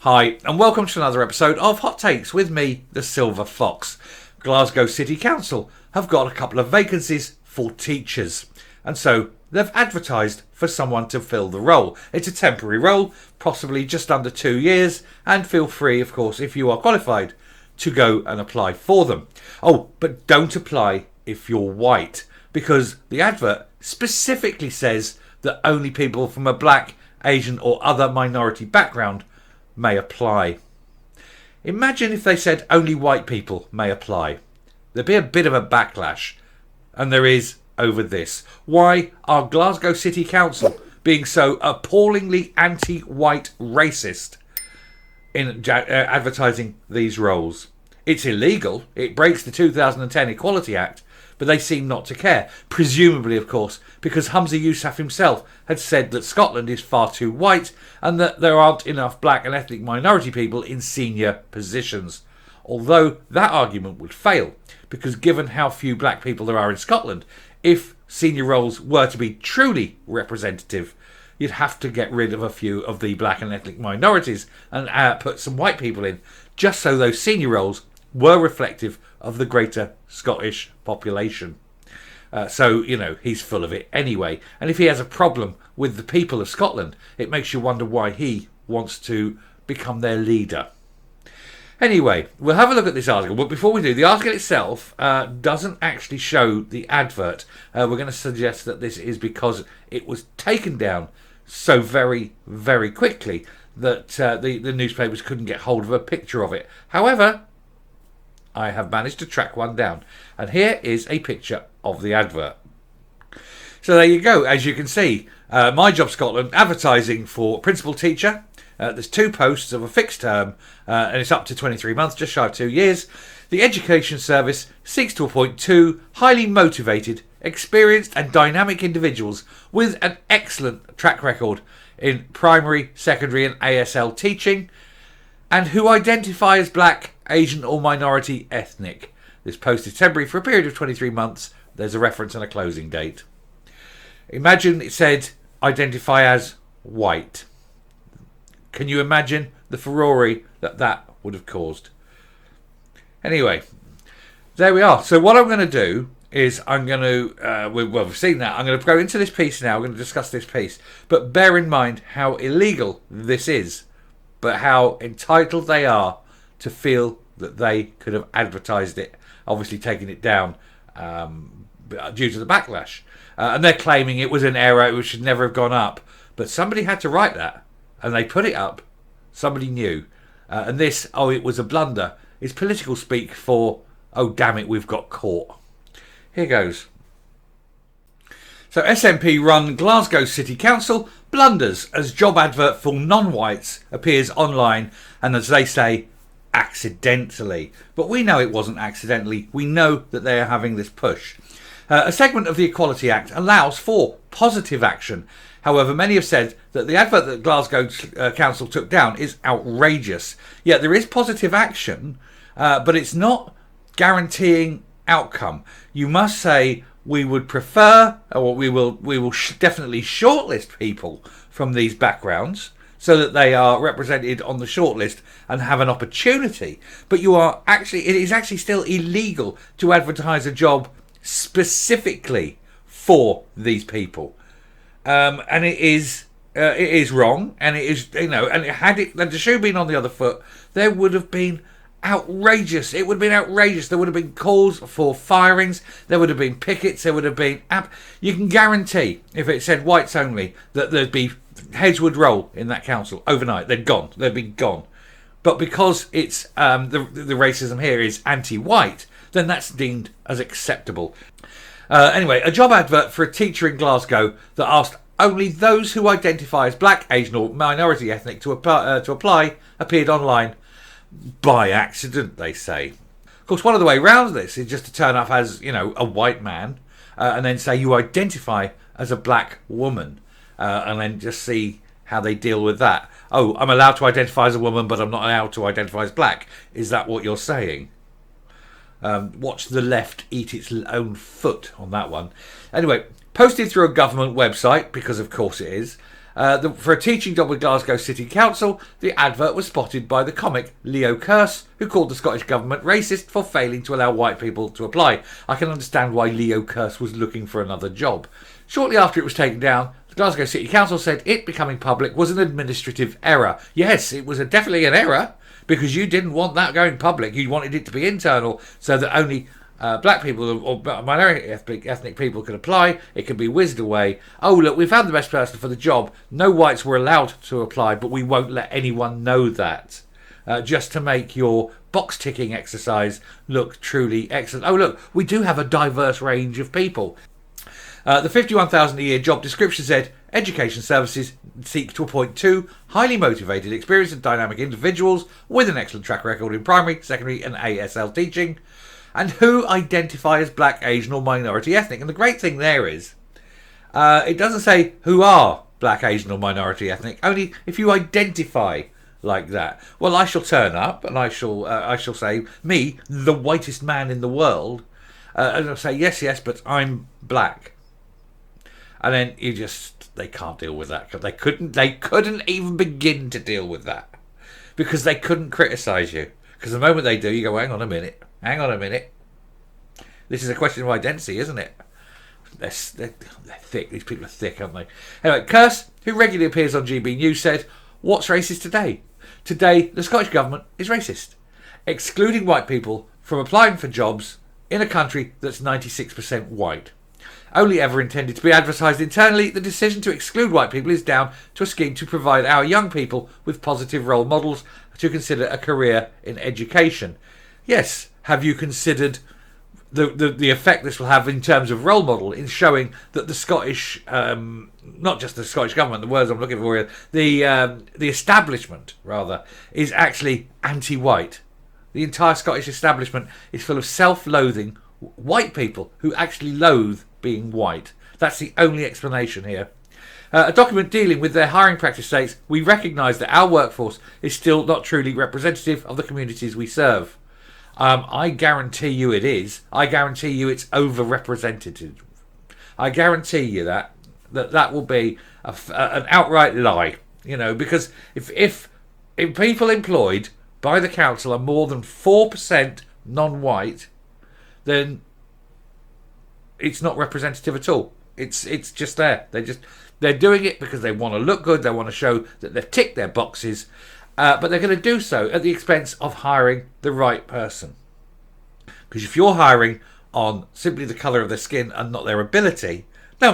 Hi, and welcome to another episode of Hot Takes with me, the Silver Fox. Glasgow City Council have got a couple of vacancies for teachers, and so they've advertised for someone to fill the role. It's a temporary role, possibly just under 2 years, and feel free, of course, if you are qualified, to go and apply for them. Oh, but don't apply if you're white, because the advert specifically says that only people from a black, Asian or other minority background may apply. Imagine if they said only white people may apply. There'd be a bit of a backlash, and there is over this. Why are Glasgow City Council being so appallingly anti-white racist in advertising these roles? It's illegal. It breaks the 2010 Equality Act, but they seem not to care. Presumably, of course, because Humza Yousaf himself had said that Scotland is far too white and that there aren't enough black and ethnic minority people in senior positions. Although that argument would fail, because given how few black people there are in Scotland, if senior roles were to be truly representative, you'd have to get rid of a few of the black and ethnic minorities and put some white people in, just so those senior roles were reflective of the greater Scottish population. So, he's full of it anyway. And if he has a problem with the people of Scotland, it makes you wonder why he wants to become their leader. Anyway, we'll have a look at this article. But before we do, the article itself doesn't actually show the advert. We're going to suggest that this is because it was taken down so very, very quickly that the newspapers couldn't get hold of a picture of it. However, I have managed to track one down, and here is a picture of the advert. So there you go. As you can see, My Job Scotland advertising for principal teacher. There's 2 posts of a fixed term, and it's up to 23 months, just shy of 2 years. The Education Service seeks to appoint 2 highly motivated, experienced and dynamic individuals with an excellent track record in primary, secondary and ASL teaching, and who identify as black, Asian or minority ethnic. This post is temporary for a period of 23 months. There's a reference and a closing date. Imagine it said identify as white. Can you imagine the furore that would have caused? Anyway, there we are. So what I'm going to do is I'm going to, we've seen that. I'm going to go into this piece now. I'm going to discuss this piece. But bear in mind how illegal this is, but how entitled they are to feel that they could have advertised it, obviously taking it down due to the backlash. And they're claiming it was an error, it should never have gone up. But somebody had to write that, and they put it up. Somebody knew. And this, it was a blunder, is political speak for, oh damn it, we've got caught. Here goes. So SNP run Glasgow City Council blunders as job advert for non-whites appears online, and as they say, accidentally. But we know it wasn't accidentally. We know that they are having this push. A segment of the Equality Act allows for positive action. However, many have said that the advert that Glasgow Council took down is outrageous. Yet there is positive action, but it's not guaranteeing outcome. You must say we would prefer, or we will definitely shortlist people from these backgrounds so that they are represented on the shortlist and have an opportunity. But it is actually still illegal to advertise a job specifically for these people, and it is wrong, and it is and had the shoe been on the other foot, there would have been outrageous. It would have been outrageous. There would have been calls for firings. There would have been pickets. There would have been. You can guarantee if it said whites only that there'd be heads would roll in that council overnight. They'd gone. They'd been gone. But because it's the racism here is anti-white, then that's deemed as acceptable. Anyway, a job advert for a teacher in Glasgow that asked only those who identify as black, Asian or minority ethnic to apply appeared online by accident, they say. Of course, one of the way around this is just to turn up as, a white man and then say you identify as a black woman and then just see how they deal with that. Oh, I'm allowed to identify as a woman, but I'm not allowed to identify as black. Is that what you're saying? Watch the left eat its own foot on that one. Anyway, posted through a government website, because of course it is, For a teaching job with Glasgow City Council, the advert was spotted by the comic Leo Kearse, who called the Scottish Government racist for failing to allow white people to apply. I can understand why Leo Kearse was looking for another job. Shortly after it was taken down, the Glasgow City Council said it becoming public was an administrative error. Yes, it was definitely an error, because you didn't want that going public. You wanted it to be internal so that only black people or minority ethnic people could apply. It could be whizzed away. Oh, look, we found the best person for the job. No whites were allowed to apply, but we won't let anyone know that. Just to make your box ticking exercise look truly excellent. Oh, look, we do have a diverse range of people. The $51,000 a year job description said, Education Services seek to appoint 2 highly motivated, experienced and dynamic individuals with an excellent track record in primary, secondary and ASL teaching, and who identify as black, Asian or minority ethnic. And the great thing there is, it doesn't say who are black, Asian or minority ethnic, only if you identify like that. Well, I shall turn up and I shall say, me, the whitest man in the world, and I'll say, yes, but I'm black. And then they can't deal with that. They couldn't even begin to deal with that because they couldn't criticise you. Because the moment they do, you go, hang on a minute. This is a question of identity, isn't it? They're thick. These people are thick, aren't they? Anyway, Kearse, who regularly appears on GB News, said, what's racist today? Today, the Scottish Government is racist, excluding white people from applying for jobs in a country that's 96% white. Only ever intended to be advertised internally, the decision to exclude white people is down to a scheme to provide our young people with positive role models to consider a career in education. Yes, have you considered the effect this will have in terms of role model in showing that the Scottish, not just the Scottish Government, the words I'm looking for here, the establishment, rather, is actually anti-white. The entire Scottish establishment is full of self-loathing white people who actually loathe being white. That's the only explanation here. A document dealing with their hiring practice states, we recognise that our workforce is still not truly representative of the communities we serve. I guarantee you it is. I guarantee you it's overrepresented. I guarantee you that will be an outright lie. You know, because if people employed by the council are more than 4% non-white, then it's not representative at all. It's just there. They're doing it because they want to look good. They want to show that they've ticked their boxes, but they're going to do so at the expense of hiring the right person. Because if you're hiring on simply the colour of their skin and not their ability, no,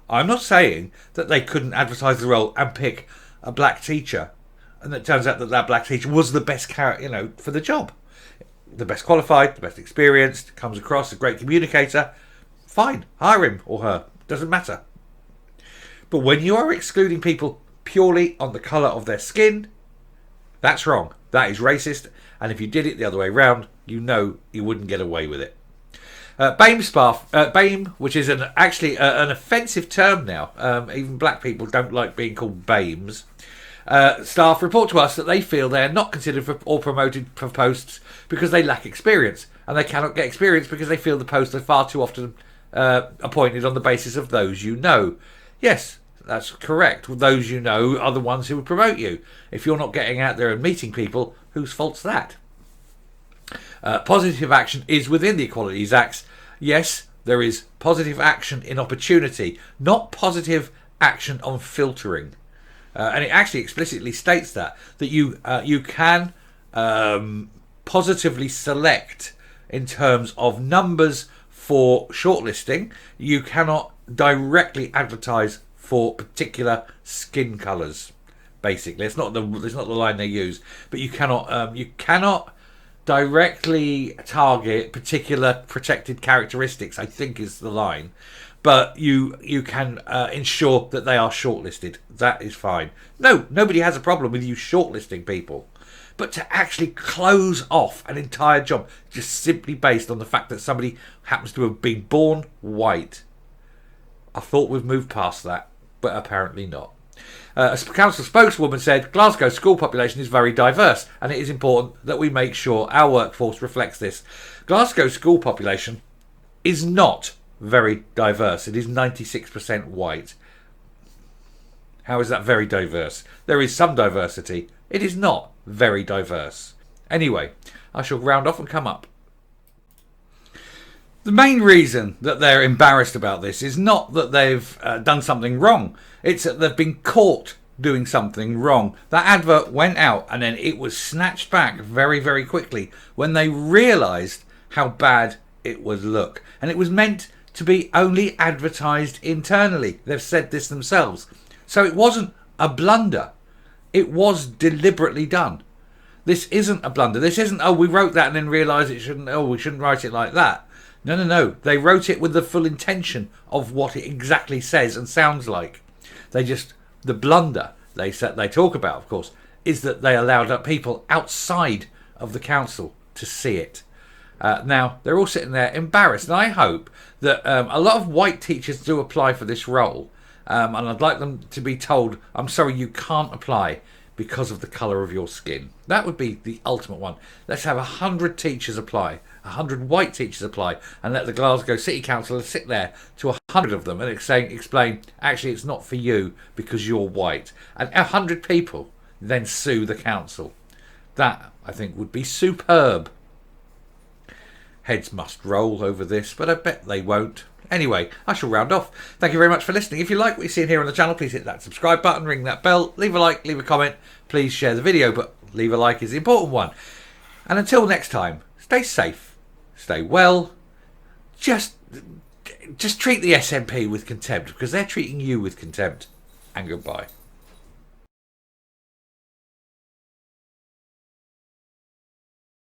I'm not saying that they couldn't advertise the role and pick a black teacher, and it turns out that black teacher was the best character, for the job. The best qualified, the best experienced, comes across a great communicator. Fine, hire him or her. Doesn't matter. But when you are excluding people purely on the colour of their skin, that's wrong. That is racist. And if you did it the other way around, you know you wouldn't get away with it. BAME, which is actually an offensive term now. Even black people don't like being called BAMEs. Staff report to us that they feel they are not considered for or promoted for posts because they lack experience, and they cannot get experience because they feel the posts are far too often appointed on the basis of those you know. Yes, that's correct. Those you know are the ones who would promote you. If you're not getting out there and meeting people, whose fault's that? Positive action is within the Equalities Acts. Yes, there is positive action in opportunity, not positive action on filtering. And it actually explicitly states that you can positively select in terms of numbers for shortlisting. You cannot directly advertise for particular skin colours. Basically, it's not the line they use, but you cannot directly target particular protected characteristics, I think is the line. But you can ensure that they are shortlisted. That is fine. No, nobody has a problem with you shortlisting people. But to actually close off an entire job just simply based on the fact that somebody happens to have been born white, I thought we've moved past that, but apparently not. A council spokeswoman said, Glasgow's school population is very diverse, and it is important that we make sure our workforce reflects this. Glasgow's school population is not very diverse. It is 96% white. How is that very diverse? There is some diversity. It is not very diverse. Anyway, I shall round off and come up. The main reason that they're embarrassed about this is not that they've done something wrong. It's that they've been caught doing something wrong. That advert went out and then it was snatched back very, very quickly when they realised how bad it would look. And it was meant to be only advertised internally. They've said this themselves. So it wasn't a blunder. It was deliberately done. This isn't a blunder. This isn't, oh, we wrote that and then realised we shouldn't write it like that. No. They wrote it with the full intention of what it exactly says and sounds like. The blunder they talk about, of course, is that they allowed people outside of the council to see it. Now, they're all sitting there embarrassed. And I hope that a lot of white teachers do apply for this role. And I'd like them to be told, I'm sorry, you can't apply because of the colour of your skin. That would be the ultimate one. Let's have 100 teachers apply, 100 white teachers apply, and let the Glasgow City Council sit there to 100 of them and explain, actually, it's not for you because you're white. And 100 people then sue the council. That, I think, would be superb. Heads must roll over this, but I bet they won't. Anyway, I shall round off. Thank you very much for listening. If you like what you're seeing here on the channel, please hit that subscribe button, ring that bell, leave a like, leave a comment. Please share the video, but leave a like is the important one. And until next time, stay safe, stay well. Just treat the SNP with contempt because they're treating you with contempt. And goodbye.